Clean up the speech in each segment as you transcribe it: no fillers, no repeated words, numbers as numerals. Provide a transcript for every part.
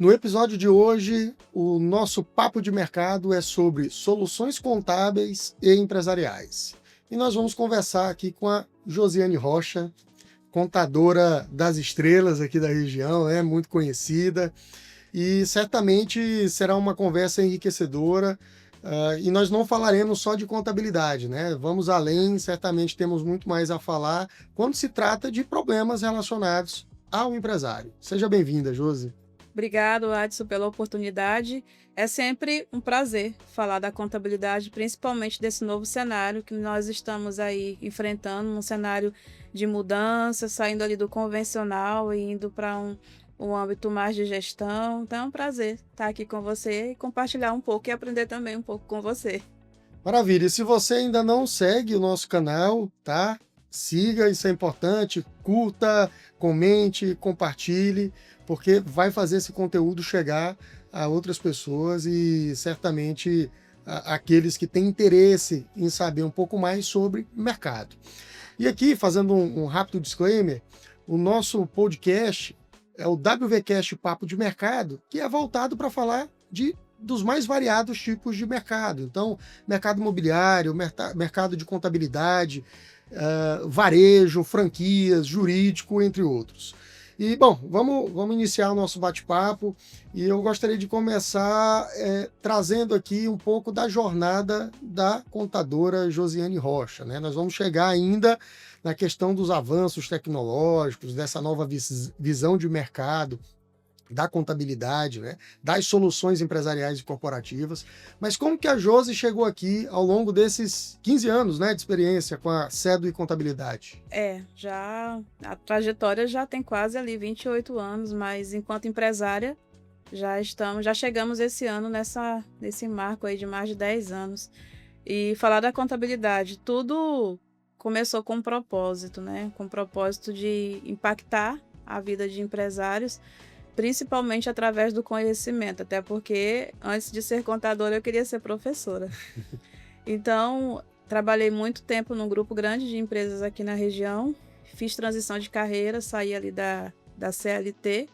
No episódio de hoje, o nosso papo de mercado é sobre soluções contábeis e empresariais. E nós vamos conversar aqui com a Josiane Rocha, contadora das estrelas aqui da região, muito conhecida, e certamente será uma conversa enriquecedora. E nós não falaremos só de contabilidade, né? Vamos além, certamente temos muito mais a falar quando se trata de problemas relacionados ao empresário. Seja bem-vinda, Josi. Obrigado, Adson, pela oportunidade. É sempre um prazer falar da contabilidade, principalmente desse novo cenário que nós estamos aí enfrentando, um cenário de mudança, saindo ali do convencional e indo para um âmbito mais de gestão. Então é um prazer estar aqui com você e compartilhar um pouco e aprender também um pouco com você. Maravilha. E se você ainda não segue o nosso canal, tá? Siga, isso é importante. Curta, comente, compartilhe, porque vai fazer esse conteúdo chegar a outras pessoas e certamente aqueles que têm interesse em saber um pouco mais sobre mercado. E aqui, fazendo um rápido disclaimer, o nosso podcast é o WVcast Papo de Mercado, que é voltado para falar dos mais variados tipos de mercado. Então, mercado imobiliário, mercado de contabilidade, varejo, franquias, jurídico, entre outros. E, bom, vamos iniciar o nosso bate-papo e eu gostaria de começar trazendo aqui um pouco da jornada da contadora Josiane Rocha, né? Nós vamos chegar ainda na questão dos avanços tecnológicos, dessa nova visão de mercado, da contabilidade, né? Das soluções empresariais e corporativas. Mas como que a Josi chegou aqui ao longo desses 15 anos, né, de experiência com a CEDO e contabilidade? A trajetória já tem quase ali 28 anos, mas enquanto empresária já chegamos esse ano nesse marco aí de mais de 10 anos. E falar da contabilidade, tudo começou com um propósito, né? Com o propósito de impactar a vida de empresários, principalmente através do conhecimento, até porque antes de ser contadora eu queria ser professora. Então, trabalhei muito tempo num grupo grande de empresas aqui na região, fiz transição de carreira, saí ali da CLT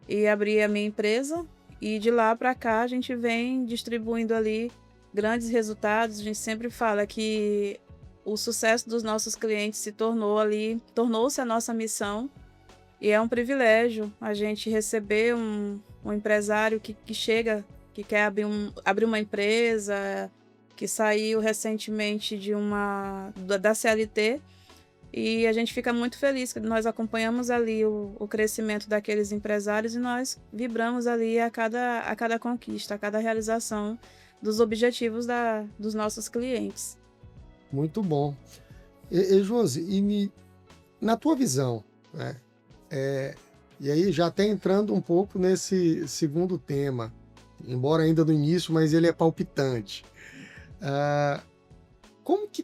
e abri a minha empresa, e de lá para cá a gente vem distribuindo ali grandes resultados. A gente sempre fala que o sucesso dos nossos clientes tornou-se a nossa missão. E é um privilégio a gente receber um empresário que chega, que quer abrir uma empresa, que saiu recentemente da CLT, e a gente fica muito feliz que nós acompanhamos ali o crescimento daqueles empresários e nós vibramos ali a cada conquista, a cada realização dos objetivos dos nossos clientes. Muito bom. Josi, na tua visão, né? E aí já até entrando um pouco nesse segundo tema, embora ainda no início, mas ele é palpitante. Como que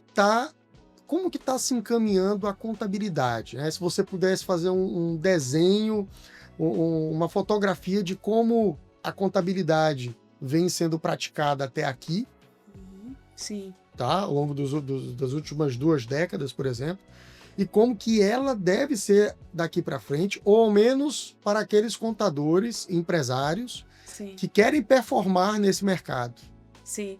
tá se encaminhando a contabilidade, né? Se você pudesse fazer um desenho, uma fotografia de como a contabilidade vem sendo praticada até aqui, sim, tá? Ao longo das últimas 2 décadas, por exemplo, e como que ela deve ser daqui para frente, ou ao menos para aqueles contadores, empresários, sim, que querem performar nesse mercado. Sim,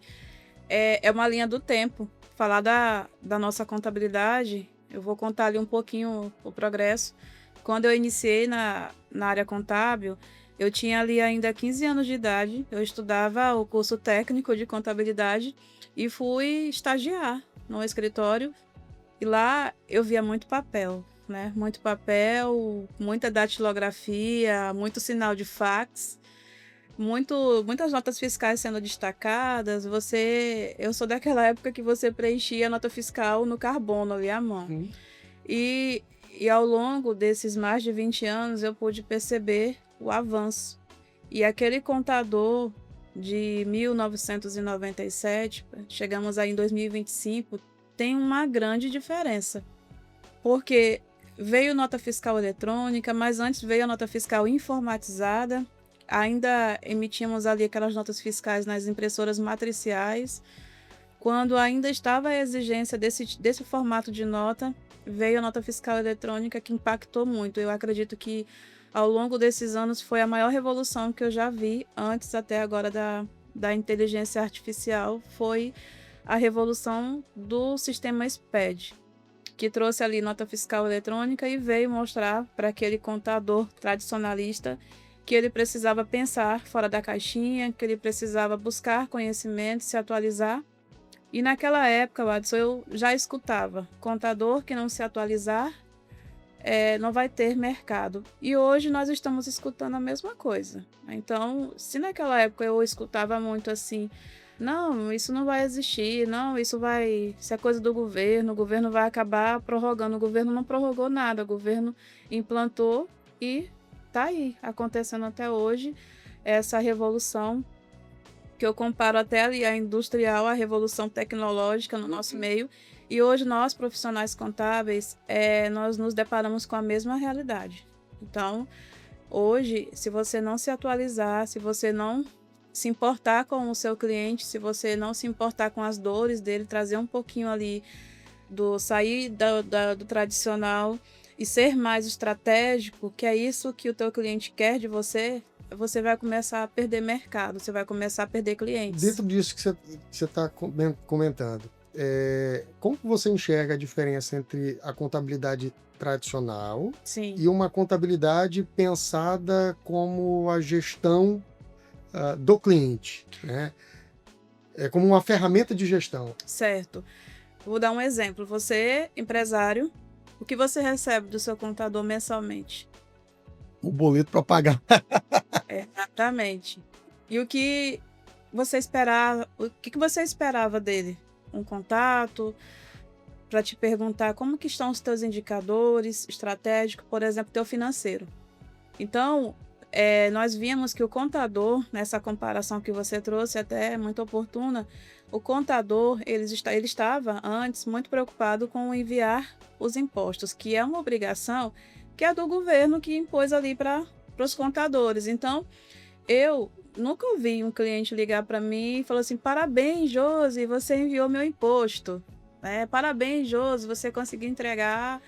é uma linha do tempo. Falar da nossa contabilidade, eu vou contar ali um pouquinho o progresso. Quando eu iniciei na área contábil, eu tinha ali ainda 15 anos de idade, eu estudava o curso técnico de contabilidade e fui estagiar no escritório. E lá eu via muito papel, né? Muito papel, muita datilografia, muito sinal de fax, muitas notas fiscais sendo destacadas. Eu sou daquela época que você preenchia a nota fiscal no carbono ali à mão. E ao longo desses mais de 20 anos eu pude perceber o avanço. E aquele contador de 1997, chegamos aí em 2025, tem uma grande diferença, porque veio nota fiscal eletrônica, mas antes veio a nota fiscal informatizada, ainda emitimos ali aquelas notas fiscais nas impressoras matriciais. Quando ainda estava a exigência desse formato de nota, veio a nota fiscal eletrônica, que impactou muito. Eu acredito que ao longo desses anos, foi a maior revolução que eu já vi, antes até agora da inteligência artificial, foi a revolução do sistema SPED, que trouxe ali nota fiscal eletrônica e veio mostrar para aquele contador tradicionalista que ele precisava pensar fora da caixinha, que ele precisava buscar conhecimento, se atualizar. E naquela época, Watson, eu já escutava: contador que não se atualizar não vai ter mercado. E hoje nós estamos escutando a mesma coisa. Então, se naquela época eu escutava muito assim: não, isso não vai existir, não, isso é coisa do governo, o governo vai acabar prorrogando. O governo não prorrogou nada, o governo implantou e está aí, acontecendo até hoje, essa revolução, que eu comparo até ali a industrial, a revolução tecnológica no nosso meio. E hoje nós, profissionais contábeis, nós nos deparamos com a mesma realidade. Então, hoje, se você não se atualizar, se você não se importar com o seu cliente, se você não se importar com as dores dele, trazer um pouquinho ali sair do tradicional e ser mais estratégico, que é isso que o teu cliente quer de você, você vai começar a perder mercado, você vai começar a perder clientes. Dentro disso que você está comentando, como que você enxerga a diferença entre a contabilidade tradicional Sim. e uma contabilidade pensada como a gestão do cliente, né? Como uma ferramenta de gestão? Certo. Vou dar um exemplo. Você, empresário, o que você recebe do seu contador mensalmente? O boleto para pagar. Exatamente. E o que você esperava? O que você esperava dele? Um contato para te perguntar como que estão os teus indicadores estratégicos, por exemplo, teu financeiro. Então, nós vimos que o contador, nessa comparação que você trouxe, até muito oportuna, o contador ele estava antes muito preocupado com enviar os impostos, que é uma obrigação que é do governo que impôs ali para os contadores. Então, eu nunca ouvi um cliente ligar para mim e falar assim: parabéns, Josi, você enviou meu imposto. Parabéns, Josi, você conseguiu entregar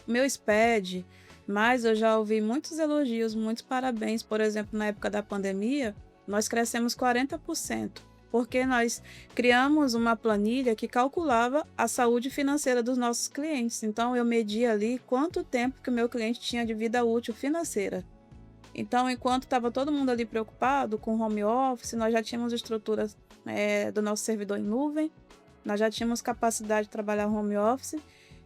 meu SPED. Mas eu já ouvi muitos elogios, muitos parabéns. Por exemplo, na época da pandemia, nós crescemos 40%, porque nós criamos uma planilha que calculava a saúde financeira dos nossos clientes. Então, eu media ali quanto tempo que o meu cliente tinha de vida útil financeira. Então, enquanto estava todo mundo ali preocupado com home office, nós já tínhamos estrutura do nosso servidor em nuvem, nós já tínhamos capacidade de trabalhar home office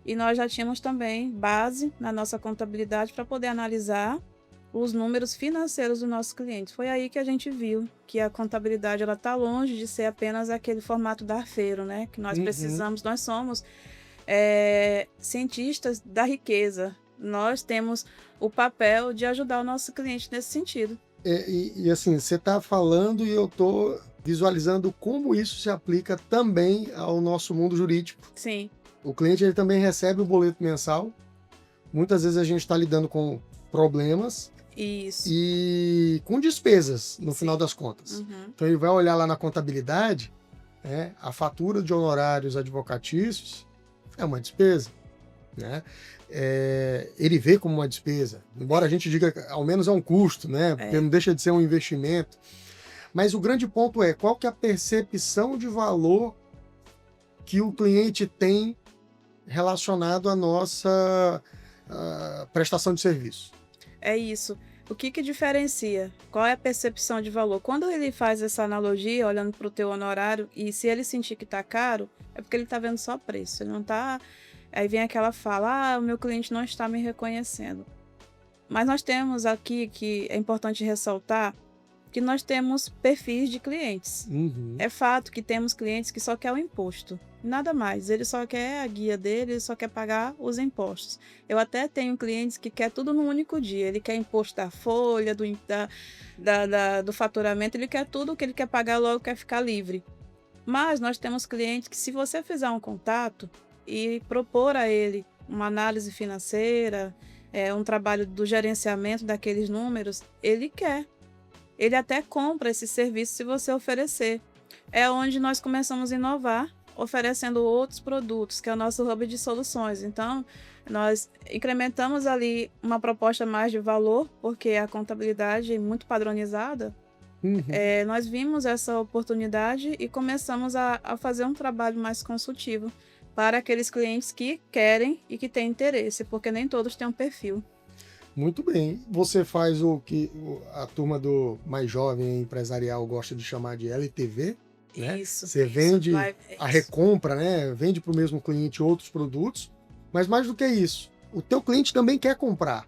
e nós já tínhamos também base na nossa contabilidade para poder analisar os números financeiros dos nossos clientes. Foi aí que a gente viu que a contabilidade está longe de ser apenas aquele formato darfeiro, né? Que nós precisamos, nós somos cientistas da riqueza. Nós temos o papel de ajudar o nosso cliente nesse sentido. E assim, você está falando e eu estou visualizando como isso se aplica também ao nosso mundo jurídico. Sim. O cliente ele também recebe o boleto mensal. Muitas vezes a gente está lidando com problemas. Isso. E com despesas, no final das contas. Então ele vai olhar lá na contabilidade, a fatura de honorários advocatícios é uma despesa, né? Ele vê como uma despesa, embora a gente diga que ao menos é um custo, né? Porque não deixa de ser um investimento. Mas o grande ponto é qual que é a percepção de valor que o cliente tem relacionado à nossa prestação de serviço. É isso. O que diferencia? Qual é a percepção de valor? Quando ele faz essa analogia, olhando para o teu honorário, e se ele sentir que está caro, é porque ele está vendo só preço. Ele não está... Aí vem aquela fala: o meu cliente não está me reconhecendo. Mas nós temos aqui, que é importante ressaltar, que nós temos perfis de clientes. É fato que temos clientes que só querem o imposto. Nada mais. Ele só quer a guia dele, ele só quer pagar os impostos. Eu até tenho clientes que quer tudo num único dia. Ele quer imposto da folha, do faturamento, ele quer tudo, que ele quer pagar logo, quer ficar livre. Mas nós temos clientes que, se você fizer um contato e propor a ele uma análise financeira, um trabalho do gerenciamento daqueles números, ele quer. Ele até compra esse serviço se você oferecer. É onde nós começamos a inovar, oferecendo outros produtos, que é o nosso hub de soluções. Então, nós incrementamos ali uma proposta mais de valor, porque a contabilidade é muito padronizada. Uhum. Nós vimos essa oportunidade e começamos a fazer um trabalho mais consultivo para aqueles clientes que querem e que têm interesse, porque nem todos têm um perfil. Muito bem. Você faz o que a turma do mais jovem empresarial gosta de chamar de LTV, né? Isso. Você vende isso. a recompra, né? Vende para o mesmo cliente outros produtos, mas mais do que isso, o teu cliente também quer comprar.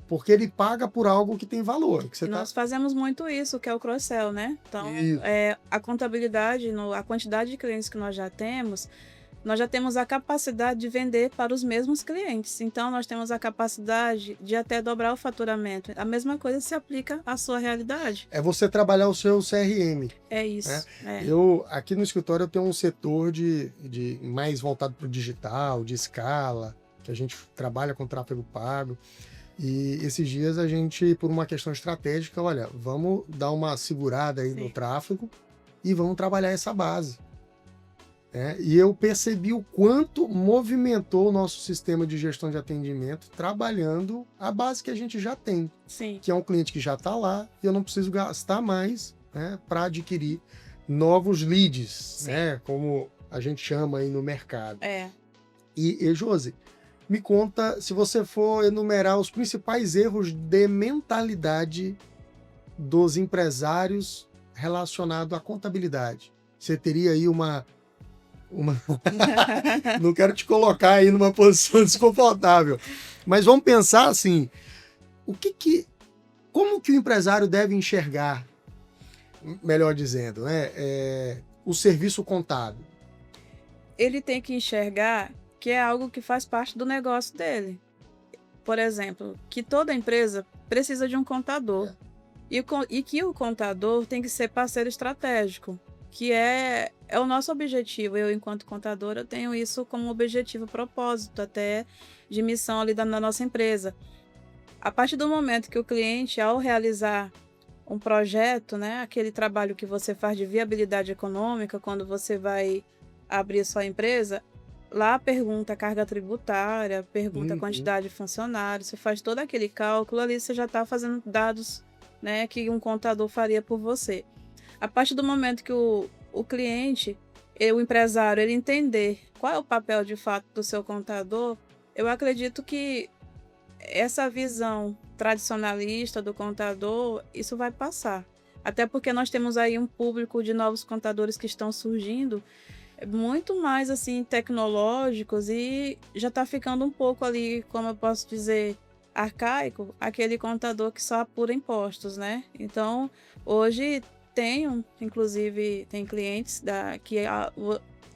Porque ele paga por algo que tem valor. Que nós fazemos muito isso, que é o cross-sell, né? Então, a contabilidade, a quantidade de clientes que nós já temos a capacidade de vender para os mesmos clientes. Então, nós temos a capacidade de até dobrar o faturamento. A mesma coisa se aplica à sua realidade. É você trabalhar o seu CRM. É isso. Né? Aqui no escritório, eu tenho um setor de mais voltado para o digital, de escala, que a gente trabalha com tráfego pago. E esses dias a gente, por uma questão estratégica, olha, vamos dar uma segurada aí no tráfego e vamos trabalhar essa base. E eu percebi o quanto movimentou o nosso sistema de gestão de atendimento trabalhando a base que a gente já tem. Sim. Que é um cliente que já está lá e eu não preciso gastar mais, né, para adquirir novos leads, né, como a gente chama aí no mercado. E Josi, me conta, se você for enumerar os principais erros de mentalidade dos empresários relacionado à contabilidade. Você teria aí uma... Não quero te colocar aí numa posição desconfortável, mas vamos pensar assim, como que o empresário deve enxergar, melhor dizendo, né, o serviço contábil? Ele tem que enxergar que é algo que faz parte do negócio dele. Por exemplo, que toda empresa precisa de um contador. E que o contador tem que ser parceiro estratégico, que é o nosso objetivo. Eu, enquanto contadora, tenho isso como objetivo, propósito, até de missão ali da nossa empresa. A partir do momento que o cliente, ao realizar um projeto, né, aquele trabalho que você faz de viabilidade econômica, quando você vai abrir sua empresa, lá pergunta a carga tributária, pergunta a quantidade de funcionários, você faz todo aquele cálculo ali, você já está fazendo dados, né, que um contador faria por você. A partir do momento que o cliente, o empresário, ele entender qual é o papel de fato do seu contador, eu acredito que essa visão tradicionalista do contador, isso vai passar. Até porque nós temos aí um público de novos contadores que estão surgindo, muito mais assim tecnológicos, e já está ficando um pouco ali, como eu posso dizer, arcaico, aquele contador que só apura impostos, né? Então, hoje inclusive, tem clientes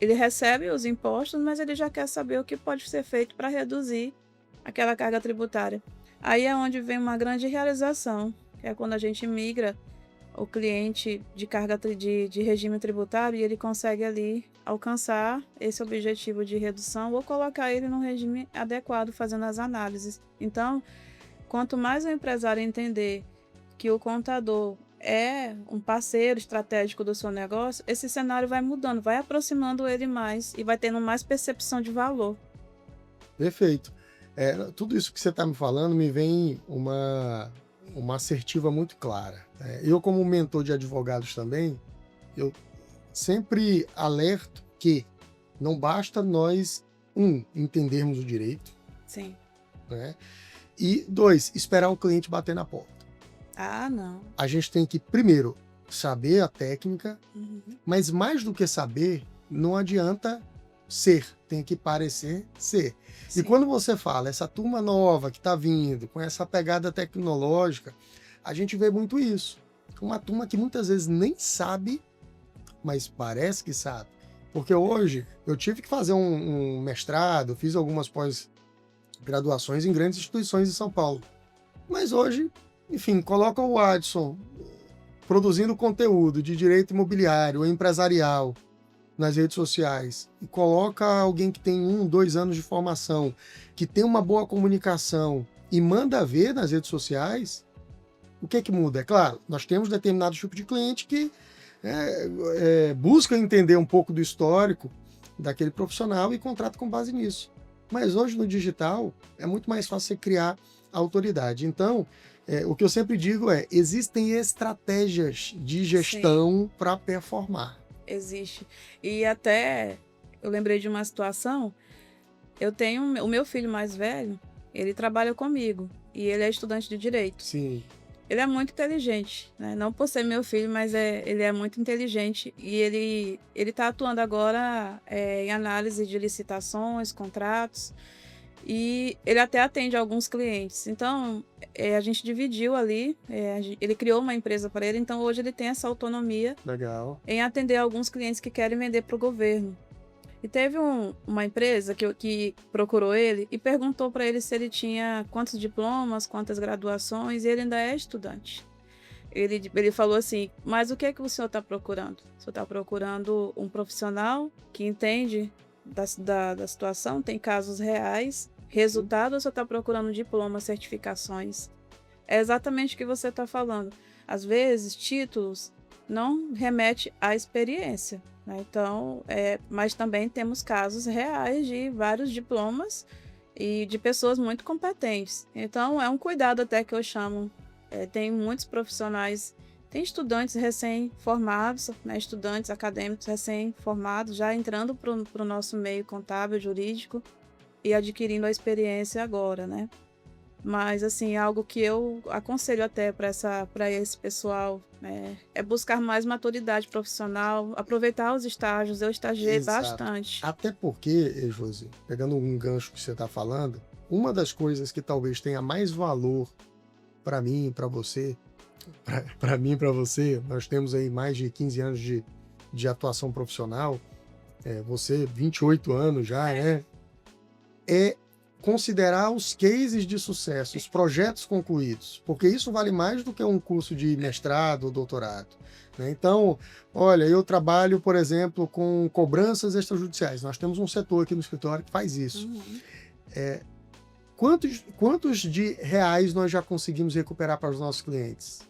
ele recebe os impostos, mas ele já quer saber o que pode ser feito para reduzir aquela carga tributária. Aí é onde vem uma grande realização, que é quando a gente migra o cliente de carga de regime tributário e ele consegue ali alcançar esse objetivo de redução ou colocar ele num regime adequado, fazendo as análises. Então, quanto mais o empresário entender que o contador é um parceiro estratégico do seu negócio, esse cenário vai mudando, vai aproximando ele mais e vai tendo mais percepção de valor. Perfeito. Tudo isso que você está me falando me vem uma assertiva muito clara. Eu, como mentor de advogados também, eu sempre alerto que não basta nós, entendermos o direito. Sim. Né? E 2, esperar o cliente bater na porta. Não. A gente tem que, primeiro, saber a técnica, mas mais do que saber, não adianta ser, tem que parecer ser. Sim. E quando você fala, essa turma nova que está vindo, com essa pegada tecnológica, a gente vê muito isso. Uma turma que muitas vezes nem sabe, mas parece que sabe. Porque hoje eu tive que fazer um mestrado, fiz algumas pós-graduações em grandes instituições de São Paulo. Mas hoje, enfim, coloca o Adson produzindo conteúdo de direito imobiliário ou empresarial nas redes sociais e coloca alguém que tem 1, 2 anos de formação, que tem uma boa comunicação e manda ver nas redes sociais, o que muda? É claro, nós temos determinado tipo de cliente que busca entender um pouco do histórico daquele profissional e contrata com base nisso. Mas hoje no digital é muito mais fácil você criar autoridade. Então, o que eu sempre digo existem estratégias de gestão para performar. Existe. E até eu lembrei de uma situação, eu tenho o meu filho mais velho, ele trabalha comigo e ele é estudante de direito. Sim. Ele é muito inteligente, né? Não por ser meu filho, mas ele é muito inteligente e ele está atuando agora em análise de licitações, contratos, e ele até atende alguns clientes. Então, a gente dividiu ali, ele criou uma empresa para ele, então hoje ele tem essa autonomia Legal. em atender alguns clientes que querem vender para o governo. E teve uma empresa que procurou ele e perguntou para ele se ele tinha quantos diplomas, quantas graduações, e ele ainda é estudante. Ele falou assim, mas o que é que o senhor está procurando? O senhor está procurando um profissional que entende da situação, tem casos reais, resultado, ou o senhor está procurando diplomas, certificações? É exatamente o que você está falando. Às vezes, títulos não remete à experiência. Então, mas também temos casos reais de vários diplomas e de pessoas muito competentes. Então, é um cuidado até que eu chamo. Tem muitos profissionais, tem estudantes recém-formados, né, estudantes acadêmicos recém-formados, já entrando para o nosso meio contábil, jurídico e adquirindo a experiência agora, né? Mas, assim, algo que eu aconselho até para esse pessoal é buscar mais maturidade profissional, aproveitar os estágios. Eu estagiei bastante. Até porque, Josi, pegando um gancho que você está falando, uma das coisas que talvez tenha mais valor para mim e para você, para mim e para você, nós temos aí mais de 15 anos de atuação profissional, você 28 anos já, né? É considerar os cases de sucesso, os projetos concluídos, porque isso vale mais do que um curso de mestrado ou doutorado, né? Então, olha, eu trabalho, por exemplo, com cobranças extrajudiciais. Nós temos um setor aqui no escritório que faz isso. Quantos de reais nós já conseguimos recuperar para os nossos clientes?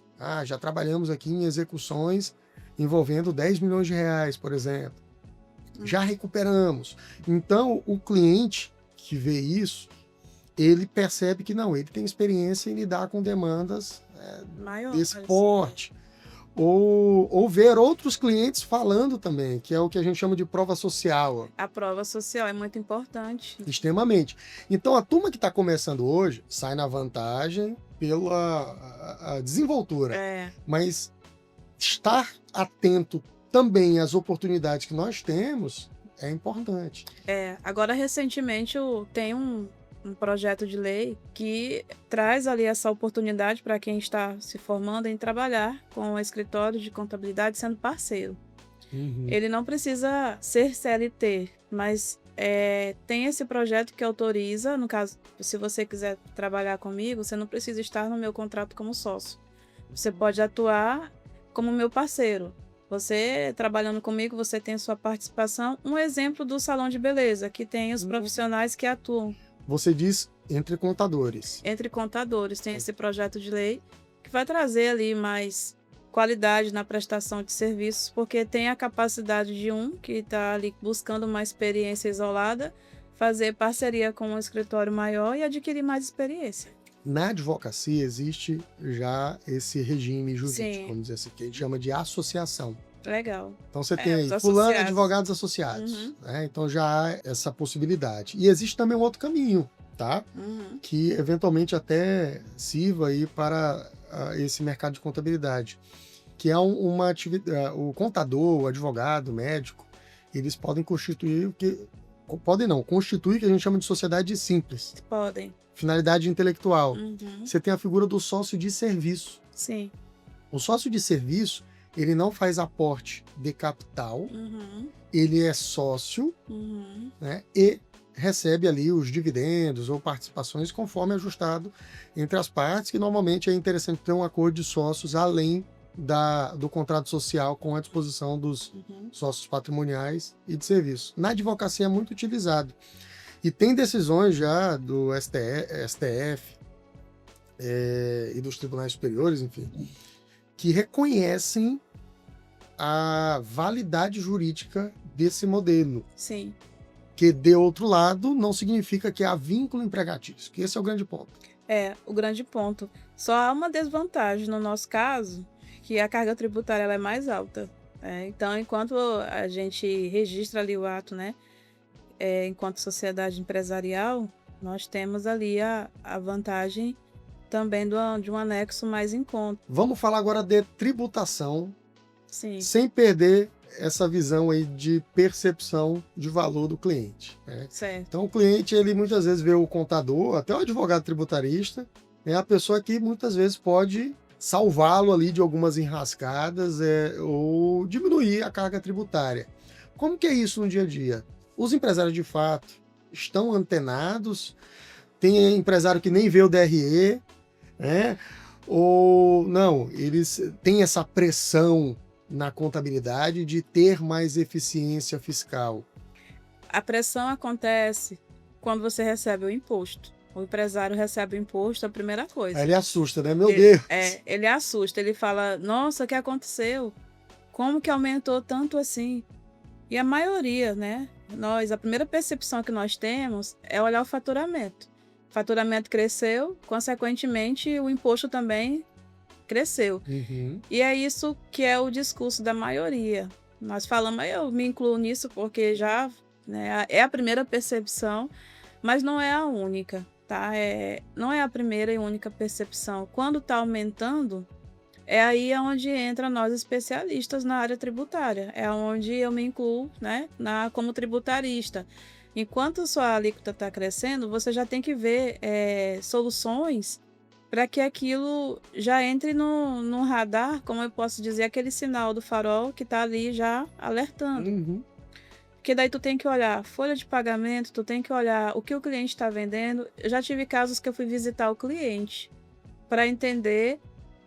Já trabalhamos aqui em execuções envolvendo 10 milhões de reais, por exemplo. Já recuperamos. Então, o cliente que vê isso, ele percebe que não, ele tem experiência em lidar com demandas desse porte. Ou ver outros clientes falando também, que é o que a gente chama de prova social. A prova social é muito importante. Extremamente. Então, a turma que está começando hoje sai na vantagem pela a desenvoltura. Mas estar atento também às oportunidades que nós temos é importante. Agora, recentemente, tem um projeto de lei que traz ali essa oportunidade para quem está se formando em trabalhar com o escritório de contabilidade sendo parceiro. Ele não precisa ser CLT, mas tem esse projeto que autoriza, no caso, se você quiser trabalhar comigo, você não precisa estar no meu contrato como sócio. Você pode atuar como meu parceiro. Você, trabalhando comigo, você tem sua participação. Um exemplo do salão de beleza, que tem os profissionais que atuam. Você diz entre contadores. Entre contadores. Tem esse projeto de lei que vai trazer ali mais qualidade na prestação de serviços, porque tem a capacidade de que está ali buscando uma experiência isolada, fazer parceria com um escritório maior e adquirir mais experiência. Na advocacia existe já esse regime jurídico, vamos dizer assim, que a gente chama de associação. Legal. Então você tem aí fulano, advogados associados, né? Então já há essa possibilidade. E existe também um outro caminho, tá? Que eventualmente até sirva aí para esse mercado de contabilidade, que é uma atividade, o contador, o advogado, o médico, eles podem constituir constituir o que a gente chama de sociedade simples. Podem. Finalidade intelectual. Você tem a figura do sócio de serviço. Sim. O sócio de serviço, ele não faz aporte de capital, ele é sócio, né, e recebe ali os dividendos ou participações conforme ajustado entre as partes, que normalmente é interessante ter um acordo de sócios além do contrato social com a disposição dos sócios patrimoniais e de serviço. Na advocacia é muito utilizado. E tem decisões já do STF e dos tribunais superiores, enfim, que reconhecem a validade jurídica desse modelo. Sim. Que, de outro lado, não significa que há vínculo empregatício, que esse é o grande ponto. É, o grande ponto. Só há uma desvantagem no nosso caso, que a carga tributária ela é mais alta. Então, enquanto a gente registra ali o ato, né, enquanto sociedade empresarial, nós temos ali a vantagem também de um anexo mais em conta. Vamos falar agora de tributação, Sim. sem perder essa visão aí de percepção de valor do cliente, né? Certo. Então o cliente, ele muitas vezes vê o contador, até o advogado tributarista, é a pessoa que muitas vezes pode salvá-lo ali de algumas enrascadas ou diminuir a carga tributária. Como que é isso no dia a dia? Os empresários de fato estão antenados? Tem empresário que nem vê o DRE, né? Ou não, eles têm essa pressão na contabilidade de ter mais eficiência fiscal? A pressão acontece quando você recebe o imposto. O empresário recebe o imposto, a primeira coisa. Aí ele assusta, né? Meu Deus! Ele assusta, ele fala, nossa, o que aconteceu? Como que aumentou tanto assim? E a maioria, né? A primeira percepção que nós temos é olhar o faturamento. O faturamento cresceu, consequentemente o imposto também cresceu. Uhum. E é isso que é o discurso da maioria. Nós falamos, eu me incluo nisso porque já, né, é a primeira percepção, mas não é a única, tá? Não é a primeira e única percepção. Quando está aumentando, é aí onde entra nós especialistas na área tributária. É onde eu me incluo, né, como tributarista. Enquanto sua alíquota está crescendo, você já tem que ver soluções para que aquilo já entre no radar, como eu posso dizer, aquele sinal do farol que está ali já alertando. Uhum. Porque daí tu tem que olhar folha de pagamento, tu tem que olhar o que o cliente está vendendo. Eu já tive casos que eu fui visitar o cliente para entender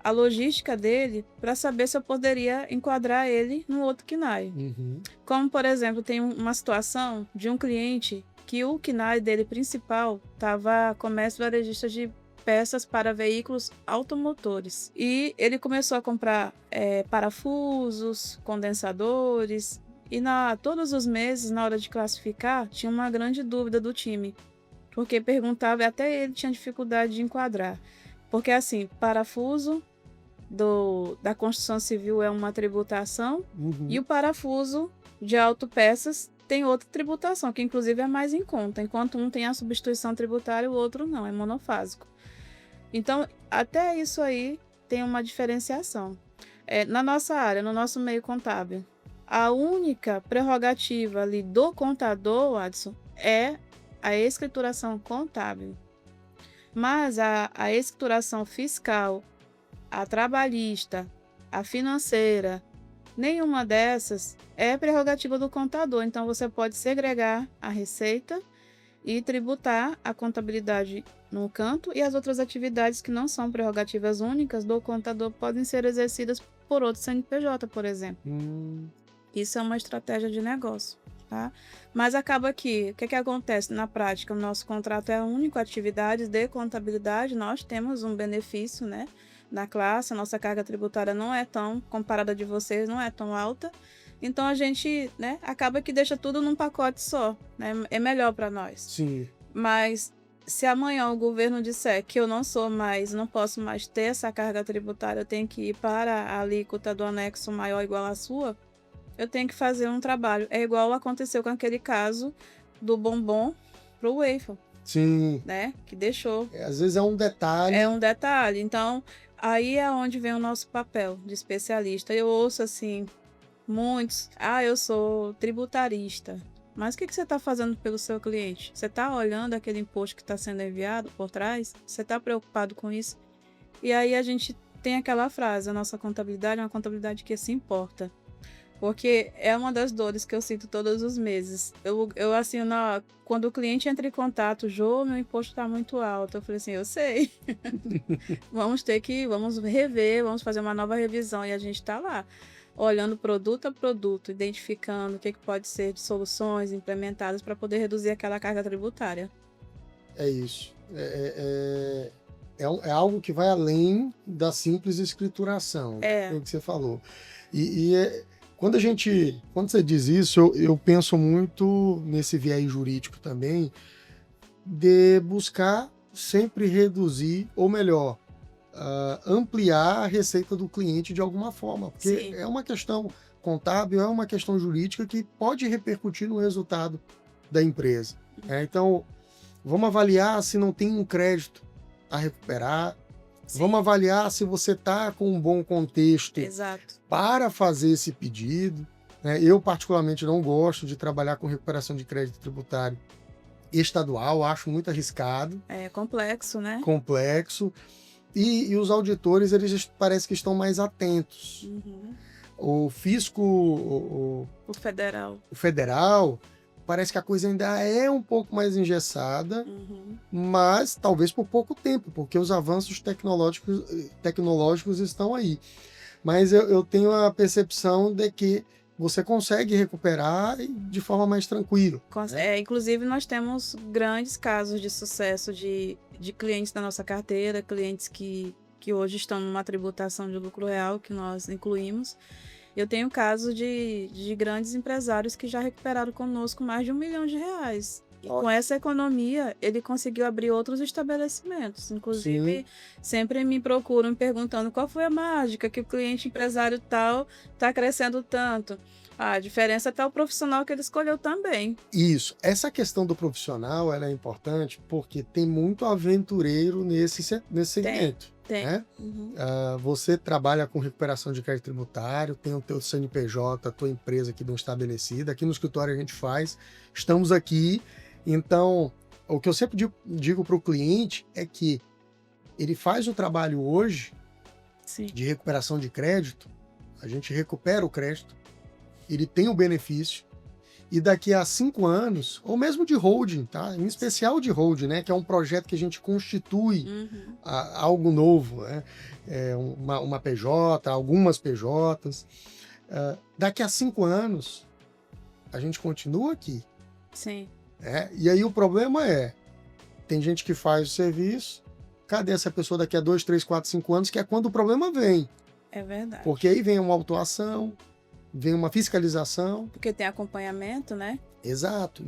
a logística dele, para saber se eu poderia enquadrar ele no outro KNAI. Uhum. Como, por exemplo, tem uma situação de um cliente que o KNAI dele principal estava comércio varejista de peças para veículos automotores. E ele começou a comprar parafusos, condensadores, e todos os meses, na hora de classificar, tinha uma grande dúvida do time, porque perguntava, e até ele tinha dificuldade de enquadrar. Porque, assim, parafuso da construção civil é uma tributação, e o parafuso de autopeças tem outra tributação, que inclusive é mais em conta. Enquanto um tem a substituição tributária, o outro não, é monofásico. Então, até isso aí tem uma diferenciação. Na nossa área, no nosso meio contábil, a única prerrogativa ali do contador, Watson, é a escrituração contábil. Mas a escrituração fiscal, a trabalhista, a financeira, nenhuma dessas é prerrogativa do contador. Então, você pode segregar a receita e tributar a contabilidade num canto, e as outras atividades que não são prerrogativas únicas do contador podem ser exercidas por outro CNPJ, por exemplo. Isso é uma estratégia de negócio, tá? Mas acaba que, o que acontece na prática? O nosso contrato é único, atividades de contabilidade, nós temos um benefício, né, na classe, a nossa carga tributária não é tão, comparada de vocês, não é tão alta, então a gente, né, acaba que deixa tudo num pacote só, né? É melhor para nós. Sim. Mas se amanhã o governo disser que eu não posso mais ter essa carga tributária, eu tenho que ir para a alíquota do anexo maior ou igual à sua, eu tenho que fazer um trabalho. É igual aconteceu com aquele caso do bombom pro waffle. Sim. Né? Que deixou. Às vezes é um detalhe. É um detalhe. Então, aí é onde vem o nosso papel de especialista. Eu ouço assim, muitos, eu sou tributarista. Mas o que você está fazendo pelo seu cliente? Você está olhando aquele imposto que está sendo enviado por trás? Você está preocupado com isso? E aí a gente tem aquela frase, a nossa contabilidade é uma contabilidade que se importa. Porque é uma das dores que eu sinto todos os meses. Eu assim, quando o cliente entra em contato, Jô, meu imposto está muito alto. Eu falei assim, eu sei. Vamos rever, vamos fazer uma nova revisão. E a gente está lá, olhando produto a produto, identificando o que pode ser de soluções implementadas para poder reduzir aquela carga tributária. É isso. É algo que vai além da simples escrituração, é o que você falou. E Quando você diz isso, eu penso muito nesse viés jurídico também, de buscar sempre reduzir, ou melhor, ampliar a receita do cliente de alguma forma, porque Sim. é uma questão contábil, é uma questão jurídica que pode repercutir no resultado da empresa. Então, vamos avaliar se não tem um crédito a recuperar, Sim. vamos avaliar se você está com um bom contexto Exato. para fazer esse pedido. Eu, particularmente, não gosto de trabalhar com recuperação de crédito tributário estadual, acho muito arriscado. É complexo, né? Complexo. E os auditores, eles parece que estão mais atentos. Uhum. O fisco, O federal. o federal, parece que a coisa ainda é um pouco mais engessada, mas talvez por pouco tempo, porque os avanços tecnológicos estão aí. Mas eu tenho a percepção de que você consegue recuperar de forma mais tranquila. Inclusive, nós temos grandes casos de sucesso de clientes da nossa carteira, clientes que hoje estão numa tributação de lucro real, que nós incluímos. Eu tenho casos de grandes empresários que já recuperaram conosco mais de R$1 milhão. E com essa economia, ele conseguiu abrir outros estabelecimentos. Inclusive, sempre me procuram perguntando qual foi a mágica que o cliente empresário tal está crescendo tanto. A diferença está o profissional que ele escolheu também. Isso. Essa questão do profissional, ela é importante porque tem muito aventureiro nesse segmento. Tem. Né? Você trabalha com recuperação de crédito tributário, tem o teu CNPJ, a tua empresa aqui bem estabelecida. Aqui no escritório a gente faz. Estamos aqui. Então, o que eu sempre digo para o cliente é que ele faz o trabalho hoje de recuperação de crédito, a gente recupera o crédito, ele tem o benefício, e daqui a 5 anos, ou mesmo de holding, tá? Em especial de holding, né? Que é um projeto que a gente constitui algo novo, né? Uma PJ, algumas PJs. Daqui a 5 anos, a gente continua aqui. Sim. E aí o problema tem gente que faz o serviço, cadê essa pessoa daqui a 2, 3, 4, 5 anos, que é quando o problema vem. É verdade. Porque aí vem uma autuação, vem uma fiscalização. Porque tem acompanhamento, né? Exato.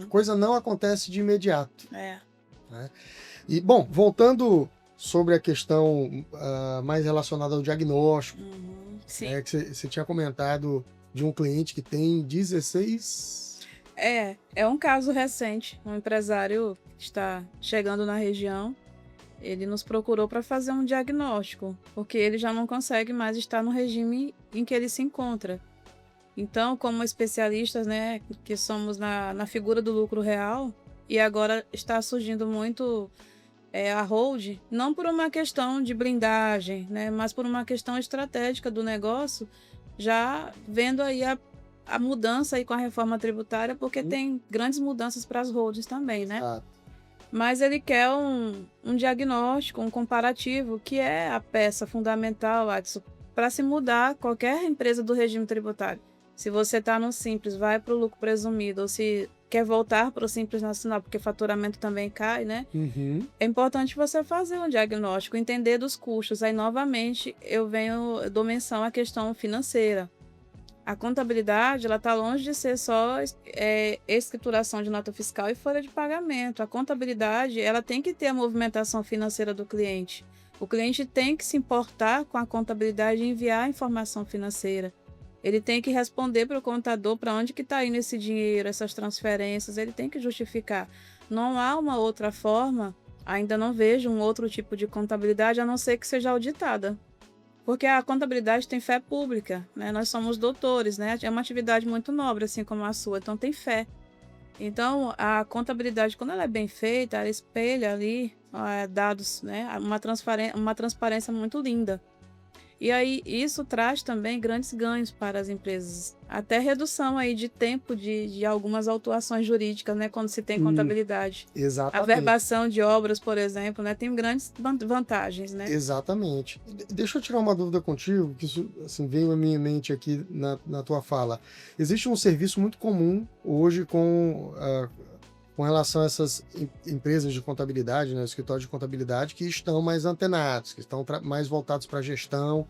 Coisa não acontece de imediato. Né? E, bom, voltando sobre a questão mais relacionada ao diagnóstico, que você tinha comentado de um cliente que tem 16... É um caso recente. Um empresário que está chegando na região, ele nos procurou para fazer um diagnóstico, porque ele já não consegue mais estar no regime em que ele se encontra. Então, como especialistas, né, que somos na figura do lucro real, e agora está surgindo muito a hold, não por uma questão de blindagem, né, mas por uma questão estratégica do negócio, já vendo aí a mudança aí com a reforma tributária, porque tem grandes mudanças para as holdings também, né? Mas ele quer um diagnóstico, um comparativo, que é a peça fundamental, Adson, para se mudar qualquer empresa do regime tributário. Se você está no Simples, vai para o lucro presumido, ou se quer voltar para o Simples Nacional, porque faturamento também cai, né? É importante você fazer um diagnóstico, entender dos custos. Aí, novamente, eu dou menção à questão financeira. A contabilidade, ela está longe de ser só escrituração de nota fiscal e folha de pagamento. A contabilidade, ela tem que ter a movimentação financeira do cliente. O cliente tem que se importar com a contabilidade e enviar a informação financeira. Ele tem que responder para o contador para onde que está indo esse dinheiro, essas transferências, ele tem que justificar. Não há uma outra forma, ainda não vejo um outro tipo de contabilidade, a não ser que seja auditada. Porque a contabilidade tem fé pública, né? Nós somos doutores, né? É uma atividade muito nobre, assim como a sua, então tem fé. Então, a contabilidade, quando ela é bem feita, ela espelha ali dados, né? Uma transparência muito linda. E aí, isso traz também grandes ganhos para as empresas. Até redução aí de tempo de algumas autuações jurídicas, né? Quando se tem contabilidade. Exatamente. A verbação de obras, por exemplo, né? Tem grandes vantagens, né? Exatamente. Deixa eu tirar uma dúvida contigo, que isso assim, veio à minha mente aqui na tua fala. Existe um serviço muito comum hoje com relação a essas empresas de contabilidade, né, escritórios de contabilidade, que estão mais antenados, que estão mais voltados para a gestão.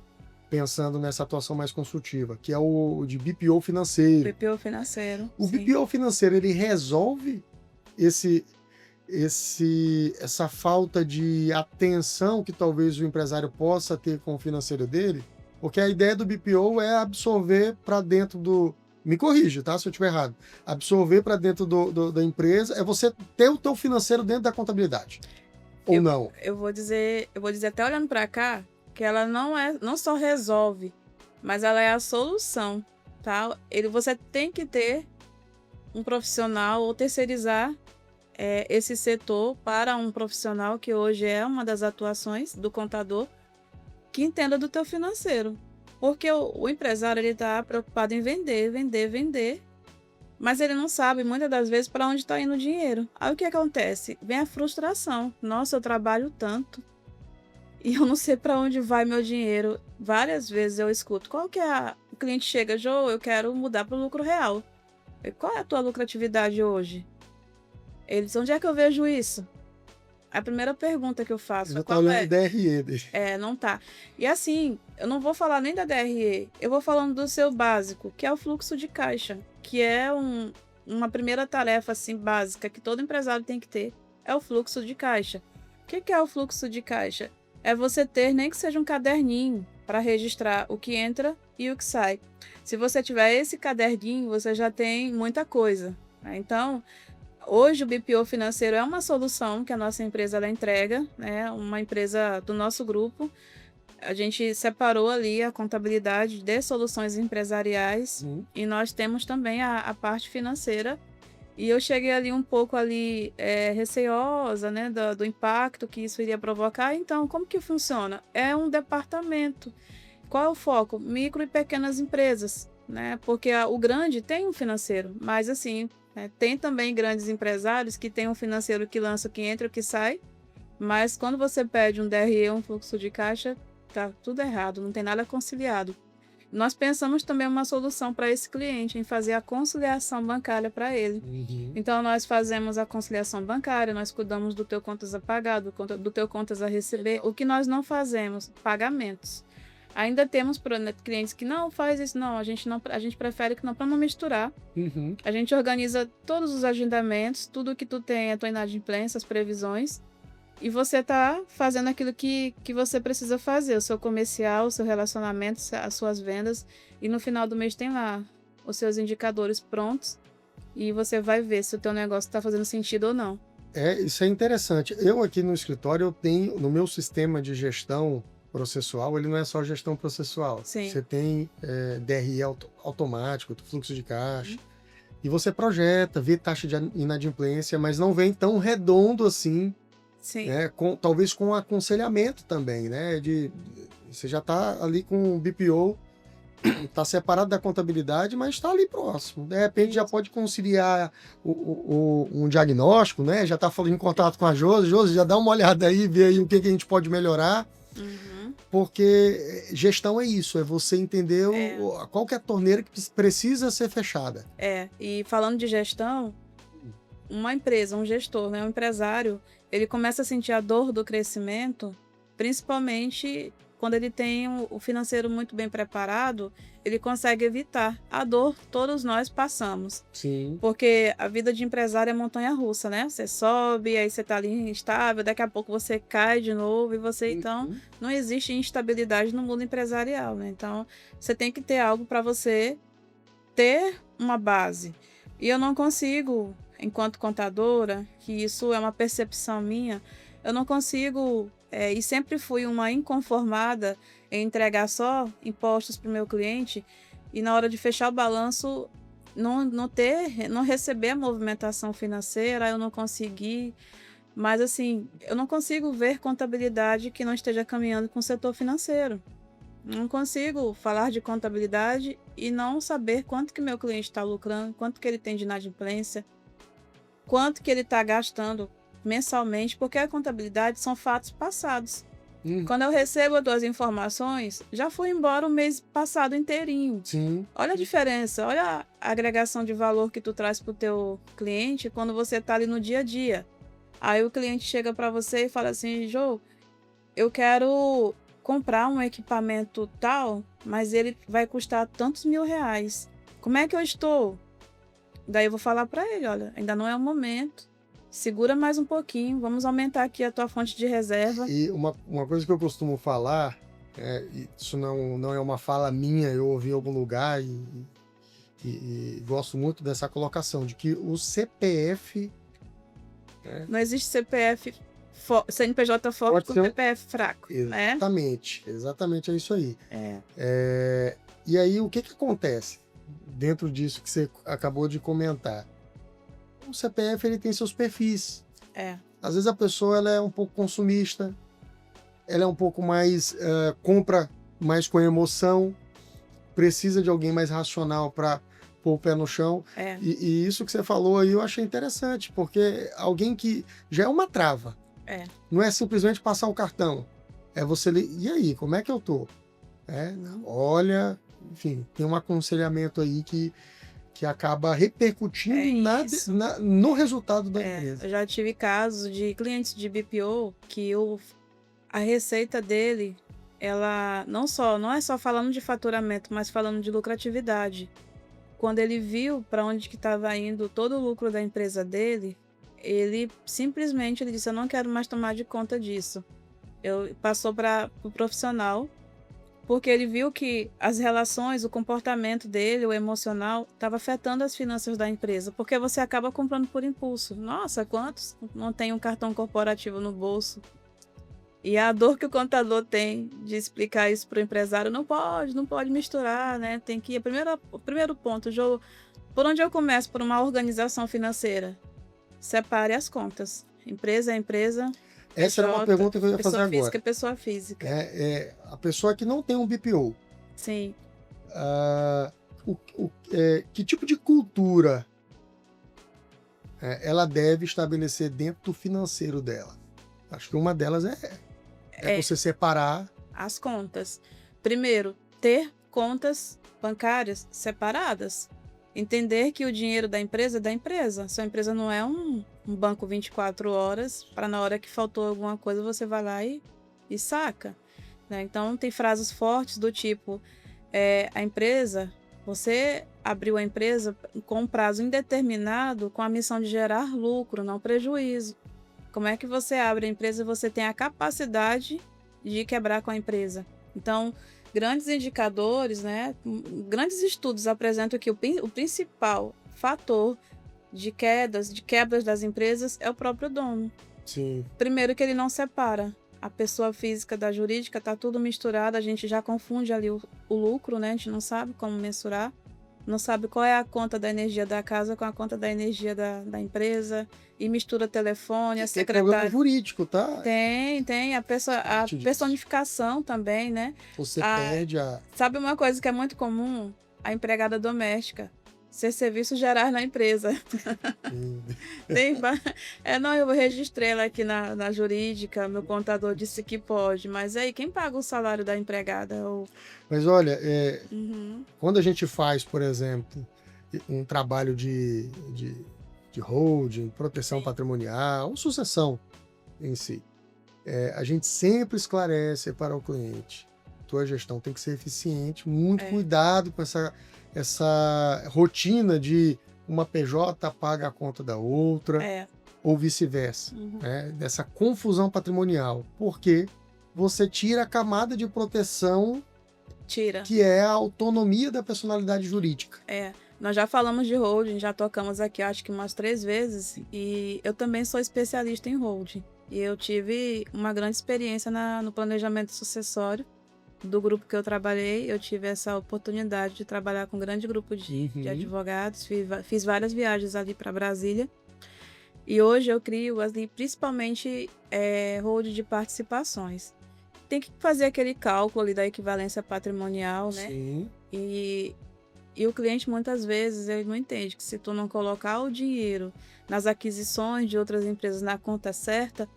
pensando nessa atuação mais consultiva, que é o de BPO financeiro. BPO financeiro. O sim. BPO financeiro, ele resolve essa falta de atenção que talvez o empresário possa ter com o financeiro dele, porque a ideia do BPO é absorver para dentro do... Me corrija, tá? Se eu estiver errado. Absorver para dentro da empresa é você ter o teu financeiro dentro da contabilidade. Ou não? Eu vou dizer até olhando para cá, que ela não só resolve, mas ela é a solução, tá? Você tem que ter um profissional ou terceirizar esse setor para um profissional, que hoje é uma das atuações do contador, que entenda do teu financeiro. Porque o empresário, ele está preocupado em vender, mas ele não sabe muitas das vezes para onde está indo o dinheiro. Aí o que acontece? Vem a frustração. Nossa, eu trabalho tanto e eu não sei para onde vai meu dinheiro. Várias vezes eu escuto, o cliente chega, Jô, eu quero mudar para o lucro real. Qual é a tua lucratividade hoje? Ele diz, onde é que eu vejo isso? A primeira pergunta que eu faço Já tá olhando o DRE dele. não tá. E assim, eu não vou falar nem da DRE, eu vou falando do seu básico, que é o fluxo de caixa, que é uma primeira tarefa assim básica que todo empresário tem que ter, é o fluxo de caixa. O que é o fluxo de caixa? É você ter nem que seja um caderninho para registrar o que entra e o que sai. Se você tiver esse caderninho, você já tem muita coisa, né? Então, hoje o BPO financeiro é uma solução que a nossa empresa ela entrega, né? Uma empresa do nosso grupo. A gente separou ali a contabilidade de soluções empresariais e nós temos também a parte financeira. E eu cheguei ali um pouco receosa, né, do impacto que isso iria provocar. Então, como que funciona? É um departamento. Qual é o foco? Micro e pequenas empresas, né? Porque o grande tem um financeiro, mas assim... Tem também grandes empresários que têm um financeiro que lança o que entra e o que sai, mas quando você pede um DRE, um fluxo de caixa, tá tudo errado, não tem nada conciliado. Nós pensamos também uma solução para esse cliente, em fazer a conciliação bancária para ele. Então, nós fazemos a conciliação bancária, nós cuidamos do teu contas a pagar, do teu contas a receber. O que nós não fazemos? Pagamentos. Ainda temos clientes que não faz isso, não, a gente prefere que não, para não misturar. A gente organiza todos os agendamentos, tudo que tu tem, a tua inadimplência, as previsões, e você tá fazendo aquilo que você precisa fazer, o seu comercial, o seu relacionamento, as suas vendas, e no final do mês tem lá os seus indicadores prontos, e você vai ver se o teu negócio está fazendo sentido ou não. Isso é interessante. Eu aqui no escritório, eu tenho, no meu sistema de gestão processual, ele não é só gestão processual. Sim. Você tem DRE automático, fluxo de caixa, e você projeta, vê taxa de inadimplência, mas não vem tão redondo assim, né? Talvez com aconselhamento também, né? Você já está ali com o BPO, está separado da contabilidade, mas está ali próximo. De repente já pode conciliar um diagnóstico, né? Já está em contato com a Josi, já dá uma olhada aí, vê aí o que a gente pode melhorar. Porque gestão é isso, é você entender qual que é a torneira que precisa ser fechada. E falando de gestão, uma empresa, um gestor, né, um empresário, ele começa a sentir a dor do crescimento, principalmente quando ele tem o financeiro muito bem preparado, ele consegue evitar a dor que todos nós passamos. Sim. Porque a vida de empresário é montanha-russa, né? Você sobe, aí você tá ali instável, daqui a pouco você cai de novo e você, então, não existe instabilidade no mundo empresarial, né? Então, você tem que ter algo para você ter uma base. E eu não consigo, enquanto contadora, que isso é uma percepção minha, eu não consigo... e sempre fui uma inconformada em entregar só impostos para o meu cliente e na hora de fechar o balanço não receber a movimentação financeira, eu não consegui. Mas assim, eu não consigo ver contabilidade que não esteja caminhando com o setor financeiro. Não consigo falar de contabilidade e não saber quanto que meu cliente está lucrando, quanto que ele tem de inadimplência, quanto que ele está gastando mensalmente, porque a contabilidade são fatos passados. Quando eu recebo as tuas informações, já fui embora o mês passado inteirinho. Sim. Olha a diferença, olha a agregação de valor que tu traz para o teu cliente quando você está ali no dia a dia. Aí o cliente chega para você e fala assim, Jô, eu quero comprar um equipamento tal, mas ele vai custar tantos R$ 1.000. Como é que eu estou? Daí eu vou falar para ele, olha, ainda não é o momento, segura mais um pouquinho, vamos aumentar aqui a tua fonte de reserva. E uma coisa que eu costumo falar, isso não é uma fala minha, eu ouvi em algum lugar e gosto muito dessa colocação, de que o CPF... Não existe CPF, CNPJ forte com CPF fraco, né? Exatamente, é isso aí. E aí, o que acontece dentro disso que você acabou de comentar? O CPF, ele tem seus perfis. Às vezes a pessoa ela é um pouco consumista, ela é um pouco mais... compra mais com emoção, precisa de alguém mais racional para pôr o pé no chão. E isso que você falou aí eu achei interessante, porque alguém que já é uma trava. Não é simplesmente passar o cartão. É você... E aí, como é que eu tô? Olha, enfim, tem um aconselhamento aí que acaba repercutindo no resultado da empresa. Eu já tive casos de clientes de BPO que a receita dele, ela não é só falando de faturamento, mas falando de lucratividade. Quando ele viu para onde que estava indo todo o lucro da empresa dele, ele simplesmente disse, eu não quero mais tomar de conta disso. Passou para o profissional, porque ele viu que as relações, o comportamento dele, o emocional, estava afetando as finanças da empresa, porque você acaba comprando por impulso. Nossa, quantos não tem um cartão corporativo no bolso? E a dor que o contador tem de explicar isso para o empresário, não pode misturar, né? Tem que ir. O primeiro ponto, por onde eu começo? Por uma organização financeira. Separe as contas. Empresa é empresa. Essa era uma pergunta que eu ia fazer agora. Pessoa física é pessoa física. A pessoa que não tem um BPO. Sim. Que tipo de cultura ela deve estabelecer dentro do financeiro dela? Acho que uma delas é você separar as contas. Primeiro, ter contas bancárias separadas. Entender que o dinheiro da empresa é da empresa. Sua empresa não é um banco 24 horas para na hora que faltou alguma coisa você vai lá e saca. Né? Então, tem frases fortes do tipo, a empresa, você abriu a empresa com um prazo indeterminado com a missão de gerar lucro, não prejuízo. Como é que você abre a empresa e você tem a capacidade de quebrar com a empresa? Então, grandes indicadores, né, grandes estudos apresentam que o principal fator de quebras das empresas é o próprio dono. Sim. Primeiro que ele não separa a pessoa física da jurídica, tá tudo misturado, a gente já confunde ali o lucro, né? A gente não sabe como mensurar, não sabe qual é a conta da energia da casa com a conta da energia da empresa, e mistura telefone, a secretária... Tem problema jurídico, tá? Tem. A personificação também, né? Você perde a... Sabe uma coisa que é muito comum? A empregada doméstica ser serviço gerar na empresa. Não, eu registrei ela aqui na jurídica, meu contador disse que pode, mas aí quem paga o salário da empregada? Mas olha, quando a gente faz, por exemplo, um trabalho de holding, proteção patrimonial, ou sucessão em si, a gente sempre esclarece para o cliente, tua gestão tem que ser eficiente, muito cuidado com essa rotina de uma PJ paga a conta da outra, ou vice-versa, né? Dessa confusão patrimonial, porque você tira a camada de proteção que é a autonomia da personalidade jurídica. Nós já falamos de holding, já tocamos aqui acho que umas 3 vezes, e eu também sou especialista em holding, e eu tive uma grande experiência no planejamento sucessório do grupo que eu trabalhei. Eu tive essa oportunidade de trabalhar com um grande grupo de advogados, fiz várias viagens ali para Brasília, e hoje eu crio ali principalmente holding de participações. Tem que fazer aquele cálculo ali da equivalência patrimonial, né? Sim. E o cliente muitas vezes ele não entende que se tu não colocar o dinheiro nas aquisições de outras empresas na conta certa,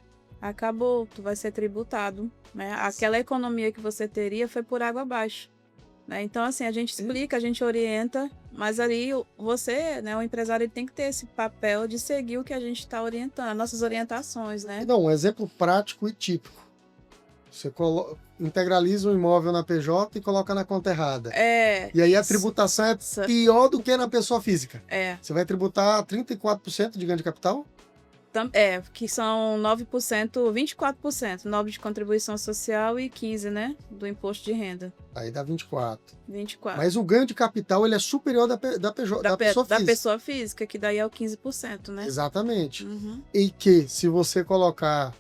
acabou, tu vai ser tributado, né? Aquela economia que você teria foi por água abaixo, né? Então, assim, a gente explica, a gente orienta, mas ali você, né, o empresário, ele tem que ter esse papel de seguir o que a gente está orientando, as nossas orientações, né? Não, um exemplo prático e típico. Você integraliza um imóvel na PJ e coloca na conta errada. E aí a tributação é pior do que na pessoa física. Você vai tributar 34% de ganho de capital? Que são 9%, 24%, 9% de contribuição social e 15%, né, do imposto de renda. Aí dá 24. 24. Mas o ganho de capital, ele é superior da pessoa física. Da pessoa física, que daí é o 15%, né? Exatamente. E que, se você colocar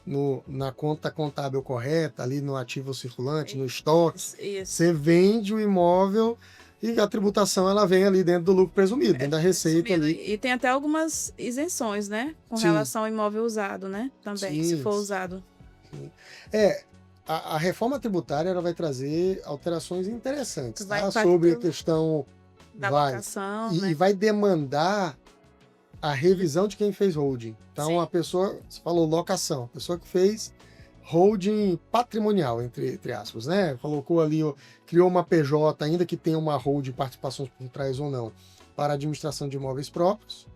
na conta contábil correta, ali no ativo circulante, no estoque, você vende o imóvel e a tributação ela vem ali dentro do lucro presumido, dentro da receita ali. E tem até algumas isenções, né? Com relação ao imóvel usado, né? Também, se for usado. Sim. A reforma tributária ela vai trazer alterações interessantes, tá? Sobre a questão da locação, e vai demandar a revisão de quem fez holding. Então, a pessoa, você falou locação, a pessoa que fez holding patrimonial, entre aspas, né? Colocou ali, criou uma PJ, ainda que tenha uma holding, participações por trás ou não, para administração de imóveis próprios,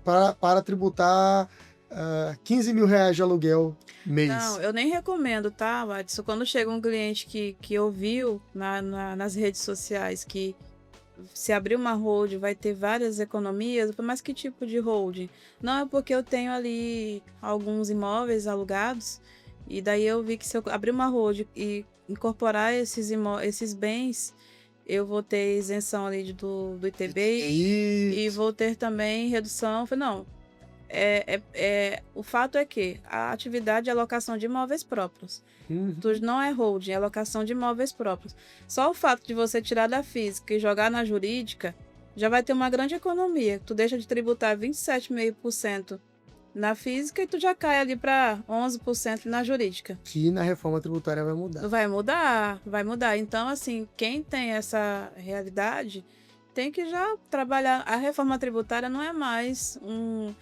para tributar R$15 mil de aluguel mês. Não, eu nem recomendo, tá, Watson? Quando chega um cliente que ouviu nas redes sociais que se abrir uma holding vai ter várias economias, mas que tipo de holding? Não, é porque eu tenho ali alguns imóveis alugados e daí eu vi que se eu abrir uma holding e incorporar esses bens, eu vou ter isenção ali do ITBI e vou ter também redução. Eu falei, não, o fato é que a atividade é alocação de imóveis próprios. Não é holding, é alocação de imóveis próprios. Só o fato de você tirar da física e jogar na jurídica já vai ter uma grande economia. Tu deixa de tributar 27,5% na física e tu já cai ali para 11% na jurídica. Que na reforma tributária vai mudar. Vai mudar. Então, assim, quem tem essa realidade tem que já trabalhar. A reforma tributária não é mais um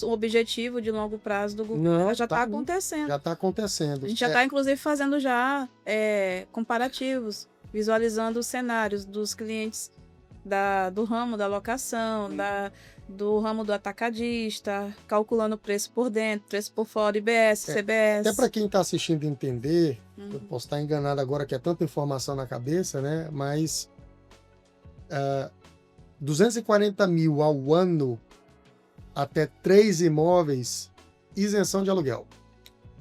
objetivo de longo prazo do governo. Ela já está acontecendo. Já está acontecendo. A gente já está, inclusive, fazendo já comparativos, visualizando os cenários dos clientes do ramo da locação, do ramo do atacadista, calculando o preço por dentro, preço por fora, IBS, CBS. Até para quem está assistindo entender, eu posso estar enganado agora que é tanta informação na cabeça, né? Mas 240 mil ao ano até 3 imóveis, isenção de aluguel.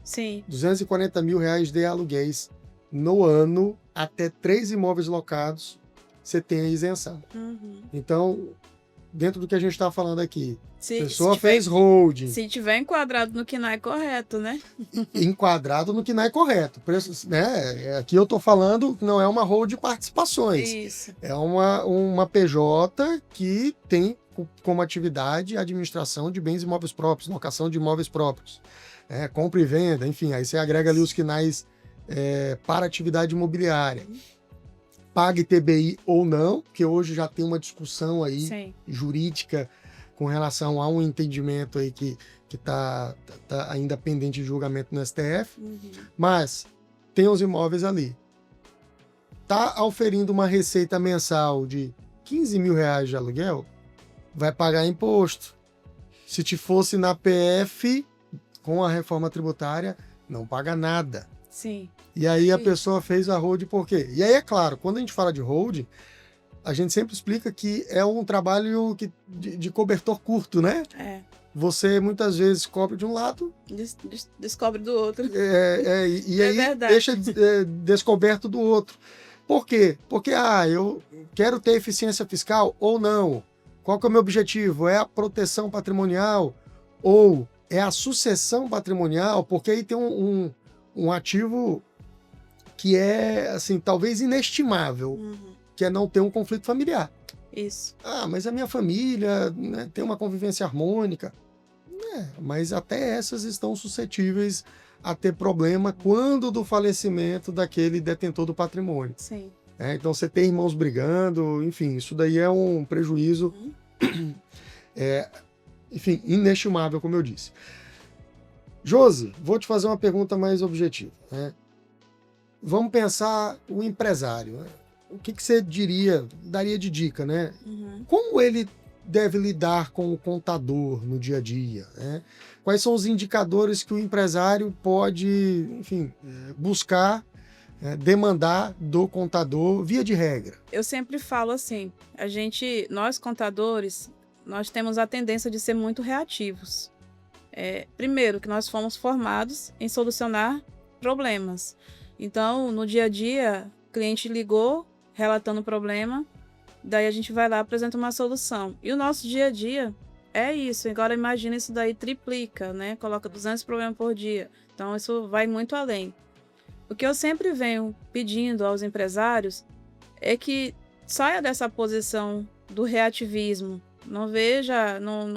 Sim. 240 mil reais de aluguéis no ano, até 3 imóveis locados, você tem a isenção. Então, dentro do que a gente está falando aqui, a pessoa fez holding. Se tiver enquadrado no KNAI correto, né? Enquadrado no KNAI correto. Né? Aqui eu estou falando que não é uma holding de participações. Isso. É uma PJ que tem como atividade a administração de bens imóveis próprios, locação de imóveis próprios, compra e venda, enfim, aí você agrega ali os KNAIs para atividade imobiliária. Pague TBI ou não, porque hoje já tem uma discussão aí jurídica com relação a um entendimento aí que tá ainda pendente de julgamento no STF, mas tem os imóveis ali. Tá auferindo uma receita mensal de R$15 mil de aluguel, vai pagar imposto. Se te fosse na PF, com a reforma tributária, não paga nada. Sim. E aí a pessoa fez a holding por quê? E aí, é claro, quando a gente fala de holding, a gente sempre explica que é um trabalho de cobertor curto, né? Você muitas vezes cobre de um lado... Descobre do outro. E aí deixa descoberto do outro. Por quê? Porque eu quero ter eficiência fiscal ou não. Qual que é o meu objetivo? É a proteção patrimonial ou é a sucessão patrimonial? Porque aí tem um ativo que é, assim, talvez inestimável, que é não ter um conflito familiar. Isso. Mas a minha família, né, tem uma convivência harmônica. Mas até essas estão suscetíveis a ter problema quando do falecimento daquele detentor do patrimônio. Sim. Então você tem irmãos brigando, enfim, isso daí é um prejuízo, enfim, inestimável, como eu disse. Josi, vou te fazer uma pergunta mais objetiva, né? Vamos pensar o empresário, né? O que você daria de dica, né? Como ele deve lidar com o contador no dia a dia, né? Quais são os indicadores que o empresário pode, enfim, buscar, demandar do contador via de regra? Eu sempre falo assim, nós contadores, nós temos a tendência de ser muito reativos. Primeiro, que nós fomos formados em solucionar problemas. Então, no dia a dia, o cliente ligou, relatando o problema, daí a gente vai lá e apresenta uma solução. E o nosso dia a dia é isso. Agora imagina isso daí triplica, né? Coloca 200 problemas por dia. Então isso vai muito além. O que eu sempre venho pedindo aos empresários é que saia dessa posição do reativismo. Não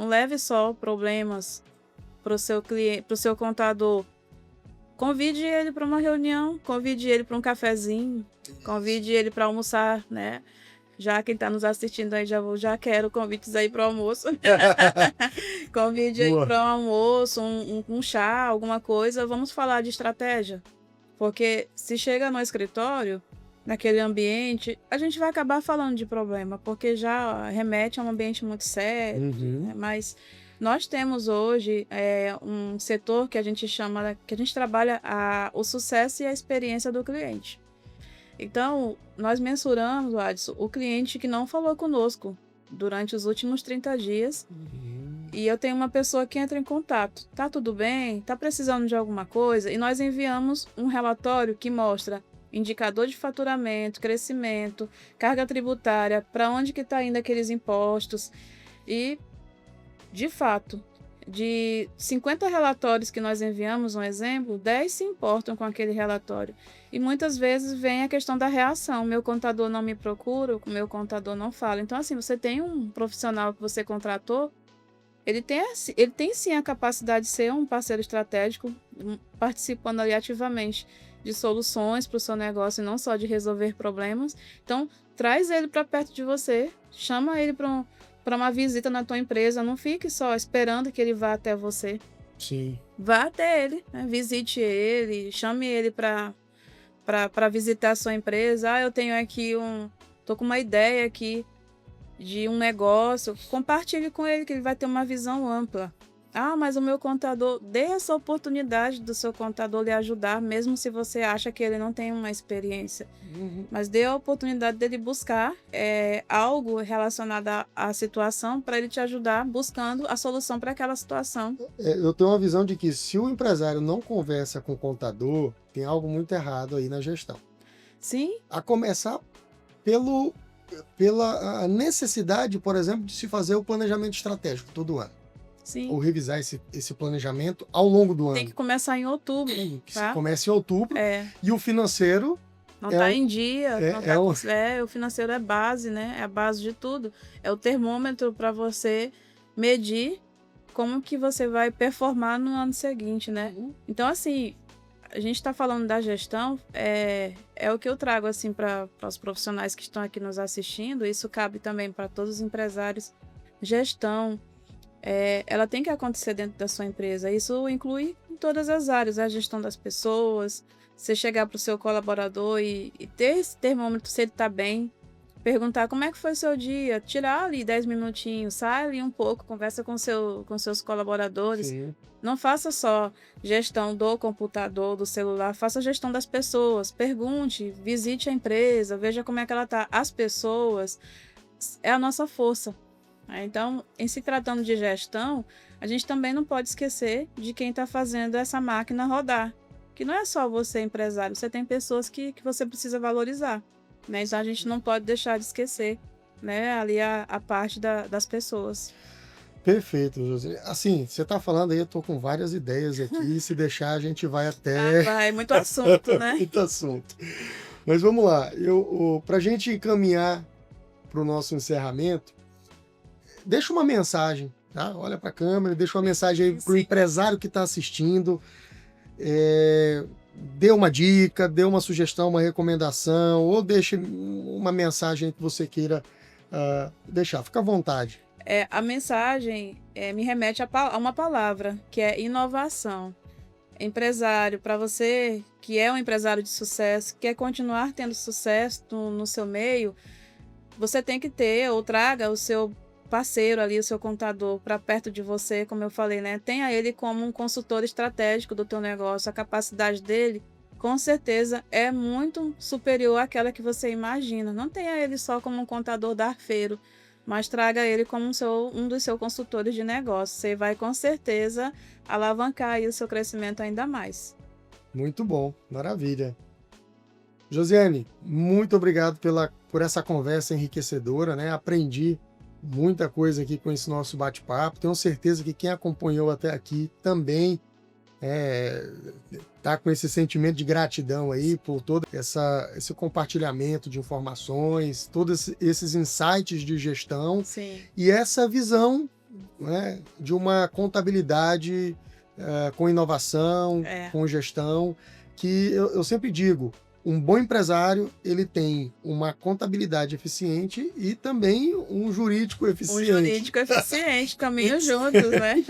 leve só problemas para o seu cliente, para o seu contador. Convide ele para uma reunião, convide ele para um cafezinho, convide ele para almoçar, né? Já quem está nos assistindo aí, já quero convites aí para o almoço. Convide aí para um almoço, um chá, alguma coisa. Vamos falar de estratégia. Porque se chega no escritório, naquele ambiente, a gente vai acabar falando de problema, porque já remete a um ambiente muito sério. Né? Mas nós temos hoje um setor que a gente trabalha o sucesso e a experiência do cliente. Então, nós mensuramos, Adson, o cliente que não falou conosco durante os últimos 30 dias. E eu tenho uma pessoa que entra em contato. Tá tudo bem? Tá precisando de alguma coisa? E nós enviamos um relatório que mostra indicador de faturamento, crescimento, carga tributária, para onde que está indo aqueles impostos. E, de fato, de 50 relatórios que nós enviamos, um exemplo, 10 se importam com aquele relatório. E muitas vezes vem a questão da reação. Meu contador não me procura, o meu contador não fala. Então, assim, você tem um profissional que você contratou, ele tem sim a capacidade de ser um parceiro estratégico, participando ali ativamente de soluções para o seu negócio e não só de resolver problemas. Então, traz ele para perto de você, chama ele para uma visita na tua empresa, não fique só esperando que ele vá até você. Sim. Vá até ele, né? Visite ele, chame ele para visitar a sua empresa. Eu tenho aqui tô com uma ideia aqui de um negócio. Compartilhe com ele que ele vai ter uma visão ampla. Mas o meu contador, dê essa oportunidade do seu contador lhe ajudar, mesmo se você acha que ele não tem uma experiência. Mas dê a oportunidade dele buscar algo relacionado à situação para ele te ajudar buscando a solução para aquela situação. Eu tenho uma visão de que se o empresário não conversa com o contador, tem algo muito errado aí na gestão. Sim. A começar pela necessidade, por exemplo, de se fazer o planejamento estratégico todo ano. Sim. Ou revisar esse planejamento ao longo do ano. Tem que começar em outubro. Tá? Começa em outubro. E o financeiro... Não está em dia. O financeiro é base, né? É a base de tudo. É o termômetro para você medir como que você vai performar no ano seguinte, né? Então, assim, a gente está falando da gestão, é o que eu trago assim para os profissionais que estão aqui nos assistindo. Isso cabe também para todos os empresários. Gestão, ela tem que acontecer dentro da sua empresa. Isso inclui em todas as áreas, a gestão das pessoas. Você chegar para o seu colaborador e ter esse termômetro, se ele está bem, perguntar como é que foi o seu dia, tirar ali 10 minutinhos, sai ali um pouco, conversa com seus colaboradores. Sim. Não faça só gestão do computador, do celular, faça gestão das pessoas, pergunte, visite a empresa, veja como é que ela está. As pessoas é a nossa força. Então, em se tratando de gestão, a gente também não pode esquecer de quem está fazendo essa máquina rodar. Que não é só você, empresário, você tem pessoas que você precisa valorizar. Né? Então, a gente não pode deixar de esquecer, né, ali a parte das pessoas. Perfeito, José. Assim, você está falando aí, eu estou com várias ideias aqui. Se deixar, a gente vai até... vai, muito assunto, né? Muito assunto. Mas vamos lá. Para a gente encaminhar para o nosso encerramento, deixa uma mensagem, tá? Olha para a câmera, deixa uma mensagem aí para o empresário que está assistindo. Dê uma dica, dê uma sugestão, uma recomendação, ou deixe uma mensagem que você queira deixar. Fica à vontade. A mensagem me remete a uma palavra, que é inovação. Empresário, para você que é um empresário de sucesso, quer continuar tendo sucesso no seu meio, você tem que ter ou traga o seu parceiro ali, o seu contador, para perto de você, como eu falei, né? Tenha ele como um consultor estratégico do teu negócio. A capacidade dele, com certeza, é muito superior àquela que você imagina. Não tenha ele só como um contador darfeiro, mas traga ele como um dos seus consultores de negócio. Você vai, com certeza, alavancar aí o seu crescimento ainda mais. Muito bom, maravilha. Josiane, muito obrigado por essa conversa enriquecedora, né? Aprendi muita coisa aqui com esse nosso bate-papo. Tenho certeza que quem acompanhou até aqui também tá com esse sentimento de gratidão aí por todo esse compartilhamento de informações, todos esses insights de gestão. Sim. E essa visão, né, de uma contabilidade com inovação, com gestão, que eu sempre digo, um bom empresário, ele tem uma contabilidade eficiente e também um jurídico eficiente. Um jurídico eficiente, caminham juntos, né?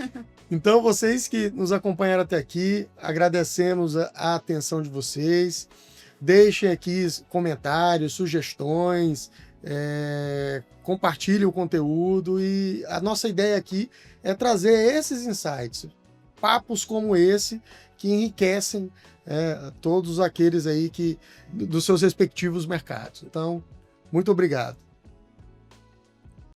Então, vocês que nos acompanharam até aqui, agradecemos a atenção de vocês. Deixem aqui comentários, sugestões, compartilhem o conteúdo. E a nossa ideia aqui é trazer esses insights, papos como esse, que enriquecem todos aqueles aí dos seus respectivos mercados. Então, muito obrigado.